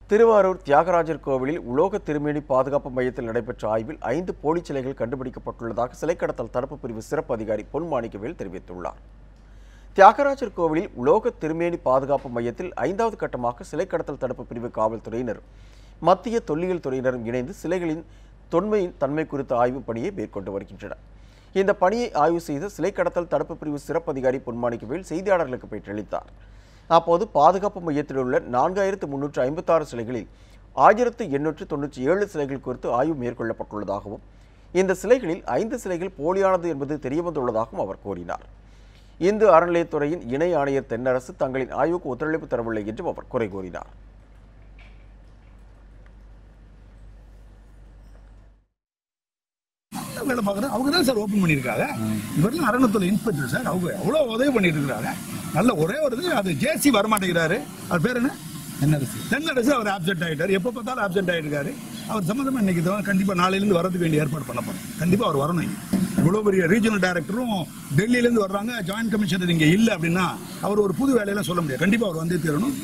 திருவாரூர் தியாகராஜர் கோவிலில் உலோக திருமேனி பாதுகாப்பு மையத்தில் நடைபெற்ற ஆய்வில் 5 போலி சிலைகள் கண்டுபிடிக்கப்பட்டுள்ளதாக சிலை கடத்தல் தடுப்பு பிரிவு சிறப்பு அதிகாரி பொன் மாணிக்கவேல் தெரிவித்துள்ளார். தியாகராஜர் கோவிலில் உலோக திருமேனி பாதுகாப்பு மையத்தில் 5வது கட்டமாக சிலை கடத்தல் தடுப்பு பிரிவு காவல்துறையினர் மத்திய தொல்லியல் துறையினரும் இணைந்து சிலைகளின் தொன்மையின் தன்மை குறித்த ஆய்வு பணியை மேற்கொண்டு வருகின்றனர். இந்த பணியை ஆய்வு செய்த சிலை கடத்தல் தடுப்பு பிரிவு சிறப்பு அதிகாரி பொன் மாணிக்கவேல் செய்தியாளர்களுக்கு பேட்டியளித்தார். அப்போது பாதுகாப்பு மையத்தில் உள்ள 4356 சிலைகளில் 1897 சிலைகள் குறித்து ஆய்வு மேற்கொள்ளப்பட்டுள்ளதாகவும் இந்த சிலைகளில் 5 சிலைகள் போலியானது என்பது தெரியவந்துள்ளதாகவும் அவர் கூறினார். இந்து அறநிலையத்துறையின் இணை ஆணையர் தென்னரசு தங்களின் ஆய்வுக்கு ஒத்துழைப்பு தரவில்லை என்றும் அவர் குறை கூறினார். வேலை பார்க்குறேன் அவங்க தான் சார் ஓப்பன் பண்ணியிருக்காங்க. இவரெல்லாம் அறநிலையத்துறை இன்ஸ்பெக்டர் சார், அவங்க எவ்வளோ உதவி பண்ணிட்டு இருக்கிறாங்க. நல்ல ஒரே ஒரு இது, அது ஜேசி வரமாட்டேங்கிறாரு. அவர் பேர் என்ன? தென்னரசு. அவர் ஆப்சென்ட் ஆகிட்டார். எப்போ பார்த்தாலும் ஆப்சென்ட் ஆகிருக்காரு. அவர் சம்மந்தமாக இன்னைக்கு கண்டிப்பாக நாளையிலேருந்து வரதுக்கு வேண்டிய ஏற்பாடு பண்ண போகிறோம். கண்டிப்பாக அவர் வரணும். இவ்வளோ பெரிய ரீஜனல் டைரக்டரும் டெல்லியிலேருந்து வர்றாங்க, ஜாயின்ட் கமிஷனர் இங்கே இல்லை அப்படின்னா அவர் ஒரு புது வேலையெல்லாம் சொல்ல முடியாது. கண்டிப்பாக அவர் வந்தே தீரணும்.